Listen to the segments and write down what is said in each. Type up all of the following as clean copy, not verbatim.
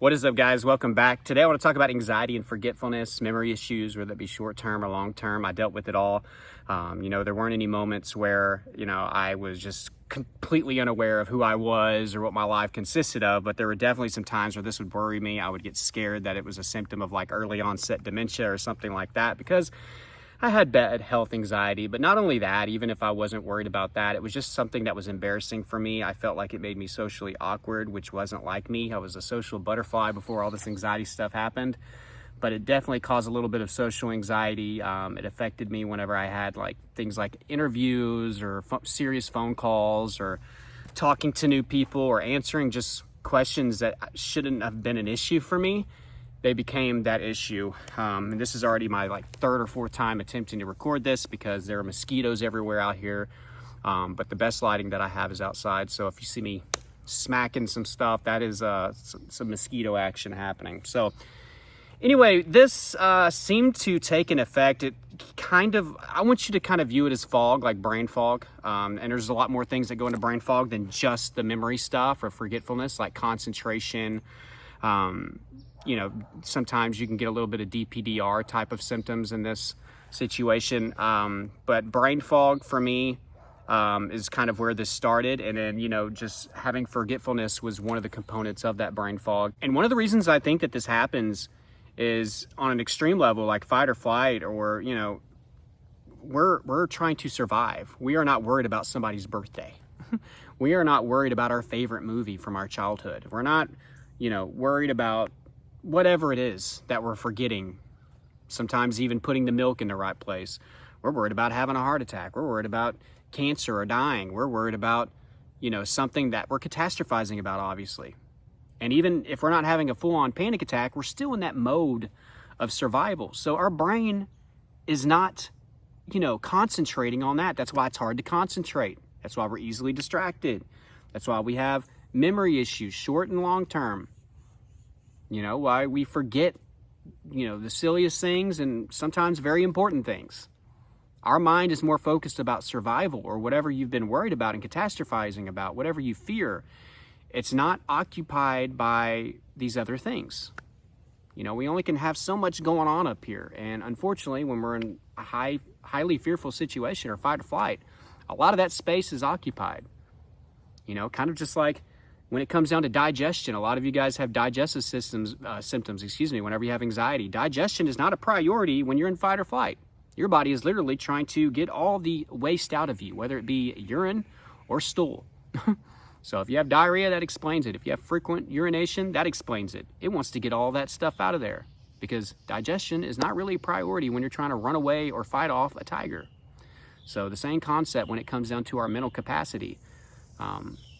What is up, guys? Welcome back. Today I want to talk about anxiety and forgetfulness, memory issues, whether it be short-term or long-term. I dealt with it all. There weren't any moments where, I was just completely unaware of who I was or what my life consisted of, but there were definitely some times where this would worry me. I would get scared that it was a symptom of like early onset dementia or something like that, because I had bad health anxiety. But not only that, even if I wasn't worried about that, it was just something that was embarrassing for me. I felt like it made me socially awkward, which wasn't like me. I was a social butterfly before all this anxiety stuff happened, but it definitely caused a little bit of social anxiety. It affected me whenever I had like things like interviews or serious phone calls or talking to new people or answering just questions that shouldn't have been an issue for me. They became that issue. And this is already my third or fourth time attempting to record this because there are mosquitoes everywhere out here. But the best lighting that I have is outside. So if you see me smacking some stuff, that is some mosquito action happening. So anyway, this seemed to take an effect. I want you to kind of view it as fog, like brain fog. And there's a lot more things that go into brain fog than just the memory stuff or forgetfulness, like concentration. Sometimes you can get a little bit of DPDR type of symptoms in this situation. But brain fog for me is kind of where this started. And then, just having forgetfulness was one of the components of that brain fog. And one of the reasons I think that this happens is on an extreme level, like fight or flight, or, we're trying to survive. We are not worried about somebody's birthday. We are not worried about our favorite movie from our childhood. We're not, worried about whatever it is that we're forgetting, sometimes even putting the milk in the right place. We're worried about having a heart attack. We're worried about cancer or dying. We're worried about, something that we're catastrophizing about, obviously. And even if we're not having a full-on panic attack, we're still in that mode of survival. So our brain is not, concentrating on that. That's why it's hard to concentrate. That's why we're easily distracted. That's why we have memory issues, short and long term. Why we forget, the silliest things and sometimes very important things. Our mind is more focused about survival or whatever you've been worried about and catastrophizing about, whatever you fear. It's not occupied by these other things. We only can have so much going on up here. And unfortunately, when we're in a highly fearful situation or fight or flight, a lot of that space is occupied. Kind of just like when it comes down to digestion, a lot of you guys have digestive symptoms, whenever you have anxiety. Digestion is not a priority when you're in fight or flight. Your body is literally trying to get all the waste out of you, whether it be urine or stool. So if you have diarrhea, that explains it. If you have frequent urination, that explains it. It wants to get all that stuff out of there because digestion is not really a priority when you're trying to run away or fight off a tiger. So the same concept when it comes down to our mental capacity.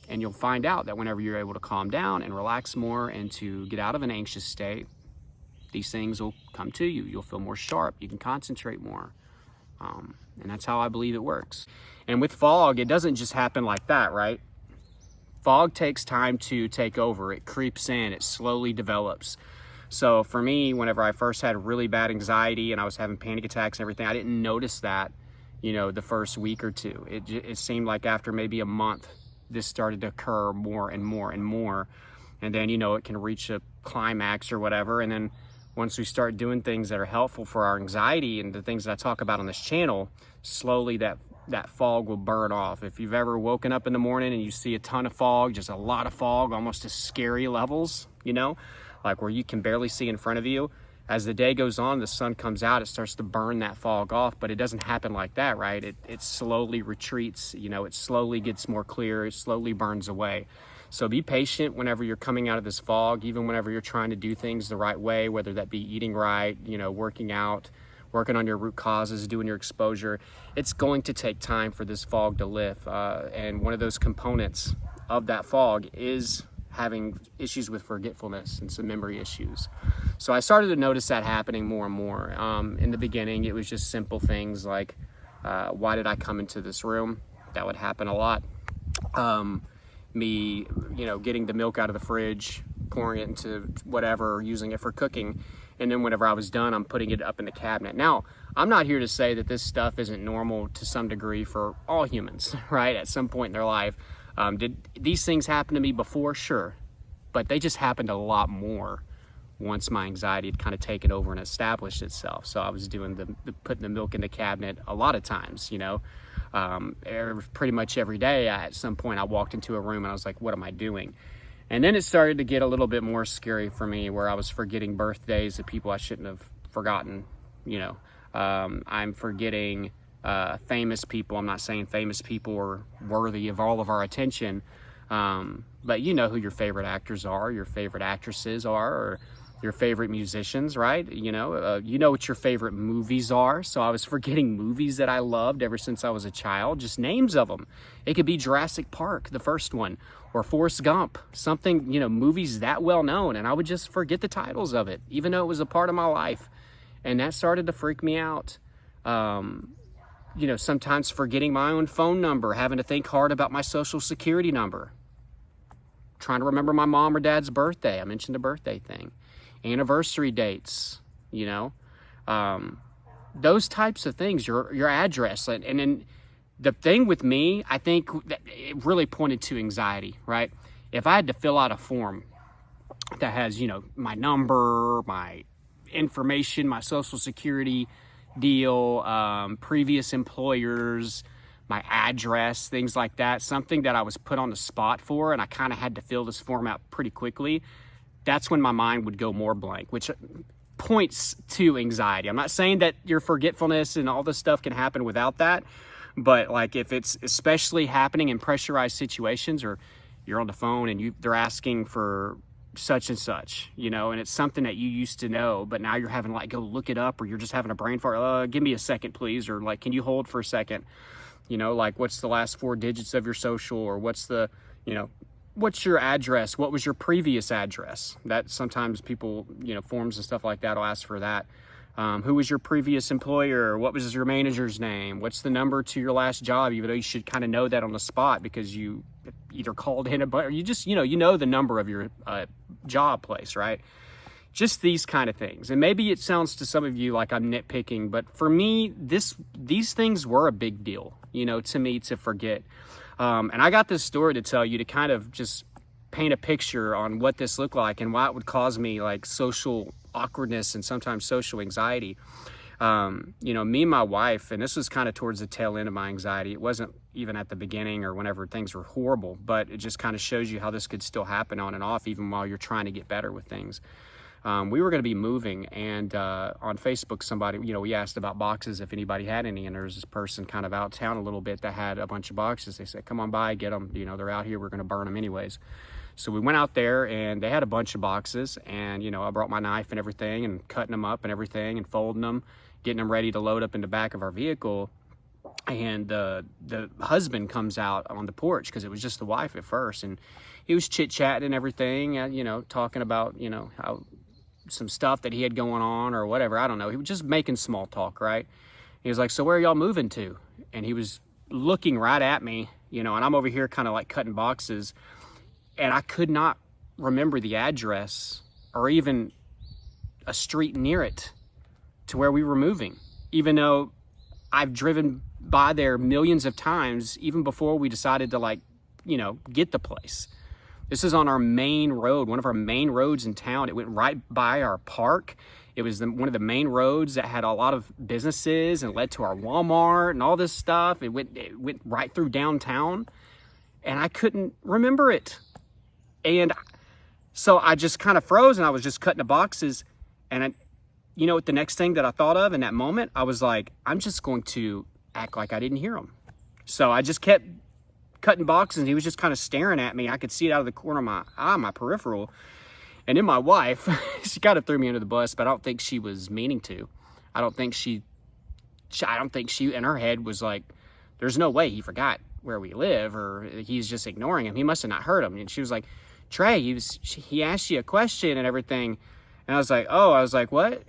And you'll find out that whenever you're able to calm down and relax more and to get out of an anxious state, these things will come to you. You'll feel more sharp. You can concentrate more. And that's how I believe it works. And with fog, it doesn't just happen like that, right? Fog takes time to take over. It creeps in. It slowly develops. So for me, whenever I first had really bad anxiety and I was having panic attacks and everything, I didn't notice that, the first week or two. It seemed like after maybe a month, this started to occur more and more and more. And then, it can reach a climax or whatever. And then once we start doing things that are helpful for our anxiety and the things that I talk about on this channel, slowly that fog will burn off. If you've ever woken up in the morning and you see a ton of fog, just a lot of fog, almost to scary levels, like where you can barely see in front of you, as the day goes on, the sun comes out, it starts to burn that fog off, but it doesn't happen like that, right? It slowly retreats, it slowly gets more clear, it slowly burns away. So be patient whenever you're coming out of this fog, even whenever you're trying to do things the right way, whether that be eating right, working out, working on your root causes, doing your exposure. It's going to take time for this fog to lift. And one of those components of that fog is having issues with forgetfulness and some memory issues. So I started to notice that happening more and more. In the beginning, it was just simple things like, why did I come into this room? That would happen a lot. Me, getting the milk out of the fridge, pouring it into whatever, using it for cooking. And then whenever I was done, I'm putting it up in the cabinet. Now, I'm not here to say that this stuff isn't normal to some degree for all humans, right? At some point in their life. Did these things happen to me before? Sure. but they just happened a lot more once my anxiety had kind of taken over and established itself. So I was doing the putting the milk in the cabinet a lot of times, pretty much every day. At some point I walked into a room and I was like, what am I doing? And then it started to get a little bit more scary for me, where I was forgetting birthdays of people I shouldn't have forgotten. I'm forgetting famous people. I'm not saying famous people are worthy of all of our attention, but you know who your favorite actors are, your favorite actresses are, or your favorite musicians, right? You know what your favorite movies are. So I was forgetting movies that I loved ever since I was a child, just names of them. It could be Jurassic Park, the first one, or Forrest Gump, something, movies that well known. And I would just forget the titles of it, even though it was a part of my life. And that started to freak me out. Sometimes forgetting my own phone number, having to think hard about my social security number, trying to remember my mom or dad's birthday. I mentioned the birthday thing. Anniversary dates, those types of things, your address. And then the thing with me, I think that it really pointed to anxiety, right? If I had to fill out a form that has, my number, my information, my social security deal, previous employers, my address, things like that, something that I was put on the spot for, and I kind of had to fill this form out pretty quickly, that's when my mind would go more blank, which points to anxiety. I'm not saying that your forgetfulness and all this stuff can happen without that, but like if it's especially happening in pressurized situations, or you're on the phone and they're asking for such and such, and it's something that you used to know, but now you're having to go look it up, or you're just having a brain fart. Give me a second, please. Or can you hold for a second? What's the last 4 digits of your social, or what's what's your address? What was your previous address? That sometimes people, forms and stuff like that will ask for that. Who was your previous employer? What was your manager's name? What's the number to your last job? Even though you should kind of know that on the spot, because you either called in or you just, the number of your job place, right? Just these kind of things. And maybe it sounds to some of you like I'm nitpicking, but for me, these things were a big deal, to me, to forget. And I got this story to tell you to kind of just paint a picture on what this looked like and why it would cause me social awkwardness and sometimes social anxiety. Me and my wife, and this was kind of towards the tail end of my anxiety. It wasn't even at the beginning or whenever things were horrible, but it just kind of shows you how this could still happen on and off, even while you're trying to get better with things. We were going to be moving, and on Facebook, somebody, we asked about boxes, if anybody had any, and there was this person kind of out of town a little bit that had a bunch of boxes. They said, come on by, get them, they're out here, we're going to burn them anyways. So we went out there, and they had a bunch of boxes, and, I brought my knife and everything, and cutting them up and everything, and folding them, getting them ready to load up in the back of our vehicle. And the husband comes out on the porch, because it was just the wife at first, and he was chit-chatting and everything, talking about, how some stuff that he had going on or whatever. I don't know. He was just making small talk, right? He was like, so where are y'all moving to? And he was looking right at me, and I'm over here kind of cutting boxes, and I could not remember the address or even a street near it to where we were moving, even though I've driven by there millions of times, even before we decided to get the place. This is on our main road, one of our main roads in town. It went right by our park. It was one of the main roads that had a lot of businesses and led to our Walmart and all this stuff. It went right through downtown, and I couldn't remember it. And so I just kind of froze, and I was just cutting the boxes. And what the next thing that I thought of in that moment, I was like, I'm just going to act like I didn't hear him. So I just kept cutting boxes, and he was just kind of staring at me. I could see it out of the corner of my eye, my peripheral. And then my wife, she kind of threw me under the bus, but I don't think she was meaning to. I don't think she in her head was like, there's no way he forgot where we live, or he's just ignoring him. He must have not heard him. And she was like, Trey, he asked you a question and everything. And I was like, what?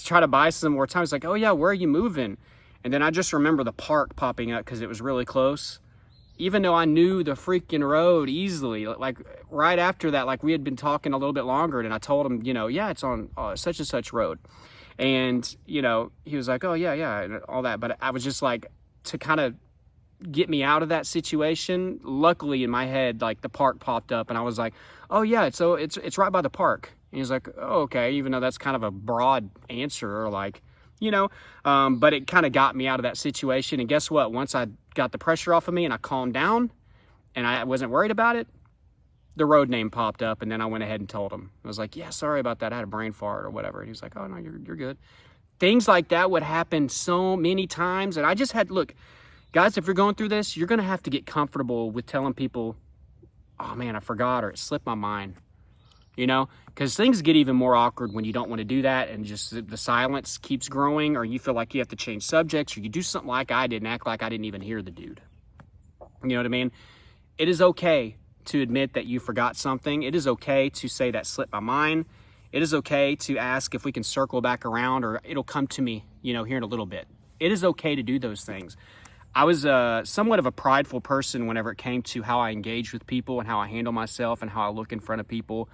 Try to buy some more time. It's like, oh yeah, where are you moving? And then I just remember the park popping up, because it was really close. Even though I knew the freaking road easily, right after that, we had been talking a little bit longer, and I told him, yeah, it's on such and such road. And, he was like, oh yeah, and all that. But I was just to kind of get me out of that situation. Luckily in my head, the park popped up, and I was like, oh yeah, it's right by the park. And he's like, oh, okay, even though that's kind of a broad answer, or like, but it kind of got me out of that situation. And guess what? Once I got the pressure off of me and I calmed down and I wasn't worried about it, the road name popped up, and then I went ahead and told him. I was like, yeah, sorry about that. I had a brain fart or whatever. And he was like, oh no, you're good. Things like that would happen so many times. And I just had, look, guys, if you're going through this, you're going to have to get comfortable with telling people, oh man, I forgot, or it slipped my mind, because things get even more awkward when you don't want to do that, and just the silence keeps growing, or you feel like you have to change subjects, or you do something like I did and act like I didn't even hear the dude. You know what I mean? It is okay to admit that you forgot something. It is okay to say that slipped my mind. It is okay to ask if we can circle back around, or it'll come to me, here in a little bit. It is okay to do those things. I was somewhat of a prideful person whenever it came to how I engage with people and how I handle myself and how I look in front of people.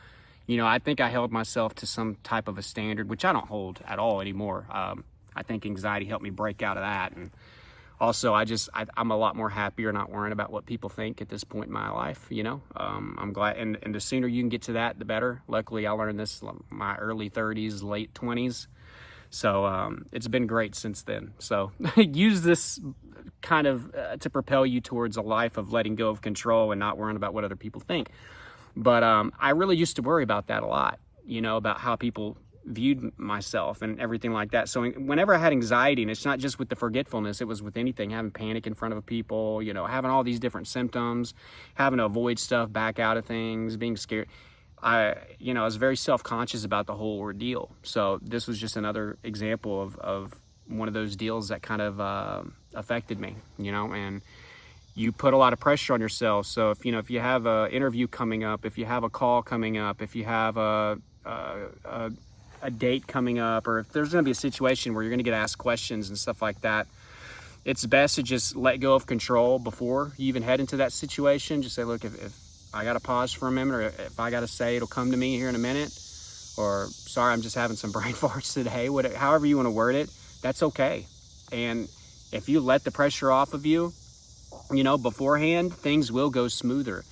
I think I held myself to some type of a standard, which I don't hold at all anymore. I think anxiety helped me break out of that. And also, I'm a lot more happier not worrying about what people think at this point in my life, I'm glad, and the sooner you can get to that, the better. Luckily, I learned this in my early 30s, late 20s. So it's been great since then. So use this kind of to propel you towards a life of letting go of control and not worrying about what other people think. But I really used to worry about that a lot, about how people viewed myself and everything like that. So whenever I had anxiety, and it's not just with the forgetfulness, it was with anything, having panic in front of people, having all these different symptoms, having to avoid stuff, back out of things, being scared. I was very self-conscious about the whole ordeal. So this was just another example of one of those deals that kind of affected me, and you put a lot of pressure on yourself. So if you have an interview coming up, if you have a call coming up, if you have a date coming up, or if there's going to be a situation where you're going to get asked questions and stuff like that, it's best to just let go of control before you even head into that situation. Just say, look, if I got to pause for a minute, or if I got to say it'll come to me here in a minute, or sorry, I'm just having some brain farts today, however you want to word it, that's okay. And if you let the pressure off of you, beforehand, things will go smoother.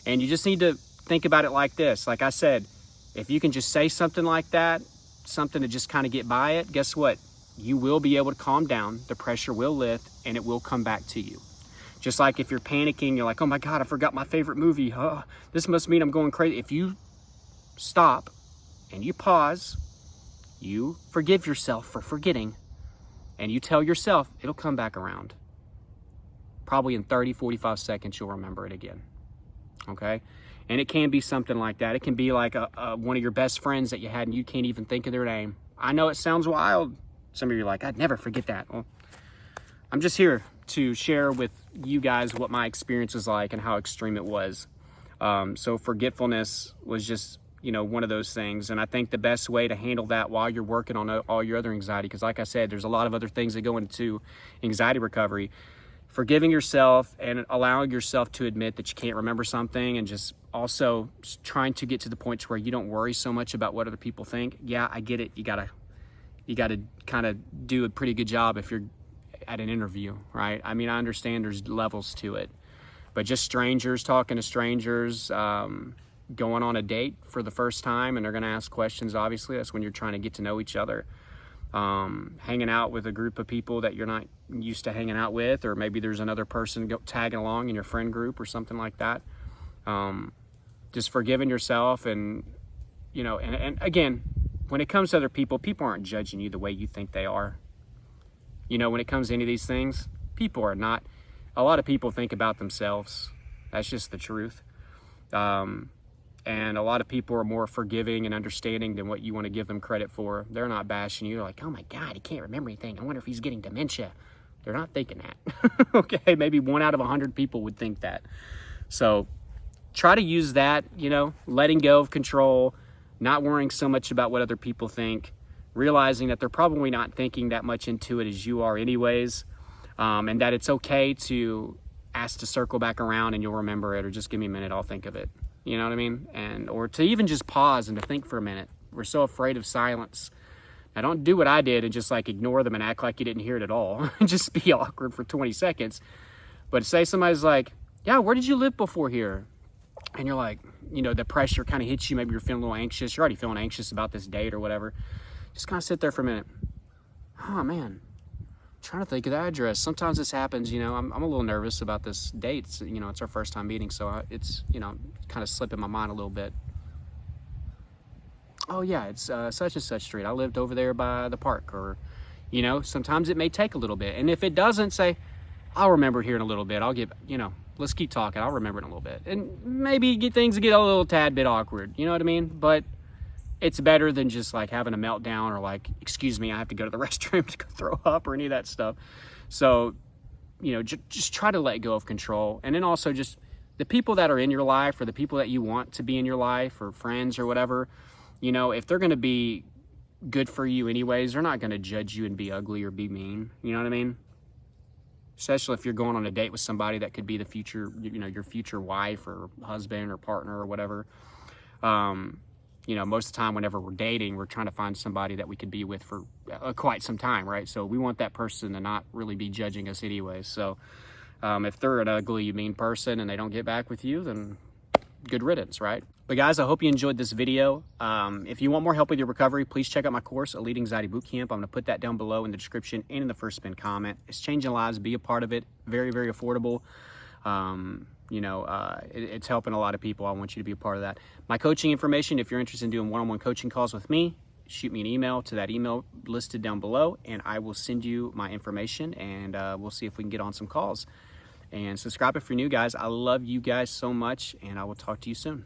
And you just need to think about it like this. Like I said, if you can just say something like that, something to just kind of get by it, guess what? You will be able to calm down, the pressure will lift, and it will come back to you. Just like if you're panicking, you're like, oh my God, I forgot my favorite movie. Oh, this must mean I'm going crazy. If you stop and you pause, you forgive yourself for forgetting, and you tell yourself it'll come back around. Probably in 30, 45 seconds, you'll remember it again. Okay? And it can be something like that. It can be like one of your best friends that you had and you can't even think of their name. I know it sounds wild. Some of you are like, I'd never forget that. Well, I'm just here to share with you guys what my experience was like and how extreme it was. So forgetfulness was just, one of those things. And I think the best way to handle that while you're working on all your other anxiety, because like I said, there's a lot of other things that go into anxiety recovery. Forgiving yourself and allowing yourself to admit that you can't remember something, and just also trying to get to the point to where you don't worry so much about what other people think. Yeah, I get it. You gotta kind of do a pretty good job if you're at an interview, right? I mean, I understand there's levels to it, but just strangers talking to strangers, going on a date for the first time, and they're going to ask questions. Obviously, that's when you're trying to get to know each other. Hanging out with a group of people that you're not used to hanging out with, or maybe there's another person tagging along in your friend group or something like that. Just forgiving yourself, and and again, when it comes to other people, people aren't judging you the way you think they are. When it comes to any of these things, people are not. A lot of people think about themselves. That's just the truth. And a lot of people are more forgiving and understanding than what you want to give them credit for. They're not bashing you. They're like, oh my God, he can't remember anything. I wonder if he's getting dementia. They're not thinking that. Okay, maybe 1 out of 100 people would think that. So try to use that, letting go of control, not worrying so much about what other people think, realizing that they're probably not thinking that much into it as you are anyways, and that it's okay to ask to circle back around and you'll remember it, or just give me a minute, I'll think of it. You know what I mean? Or to even just pause and to think for a minute. We're so afraid of silence. Now, don't do what I did and just like ignore them and act like you didn't hear it at all. Just be awkward for 20 seconds. But say somebody's like, yeah, where did you live before here? and you're like, you know, the pressure kind of hits you. Maybe you're feeling a little anxious. You're already feeling anxious about this date or whatever. Just kind of sit there for a minute. Oh man, trying to think of the address. Sometimes this happens, you know, I'm a little nervous about this date. It's, you know, it's our first time meeting, so it's, you know, kind of slipping my mind a little bit. Oh yeah, it's such and such street. I lived over there by the park. Or, you know, sometimes it may take a little bit. And if it doesn't, say, I'll remember here in a little bit. I'll get, you know, let's keep talking. I'll remember in a little bit. And maybe things get a little tad bit awkward. You know what I mean? But it's better than just like having a meltdown or like, excuse me, I have to go to the restroom to go throw up or any of that stuff. So, you know, just try to let go of control. And then also just the people that are in your life, or the people that you want to be in your life, or friends or whatever, you know, if they're going to be good for you anyways, they're not going to judge you and be ugly or be mean. You know what I mean? Especially if you're going on a date with somebody that could be the future, you know, your future wife or husband or partner or whatever. You know, most of the time whenever we're dating, we're trying to find somebody that we could be with for quite some time, right? So we want that person to not really be judging us anyways. So if they're an ugly, mean person and they don't get back with you, then good riddance, right? But guys, I hope you enjoyed this video. If you want more help with your recovery, please check out my course, ELITE Anxiety Bootcamp. I'm going to put that down below in the description and in the first pinned comment. It's changing lives. Be a part of it. Very, very affordable. You know, it's helping a lot of people. I want you to be a part of that. My coaching information, if you're interested in doing one-on-one coaching calls with me, shoot me an email to that email listed down below, and I will send you my information, and we'll see if we can get on some calls. And subscribe if you're new, guys. I love you guys so much, and I will talk to you soon.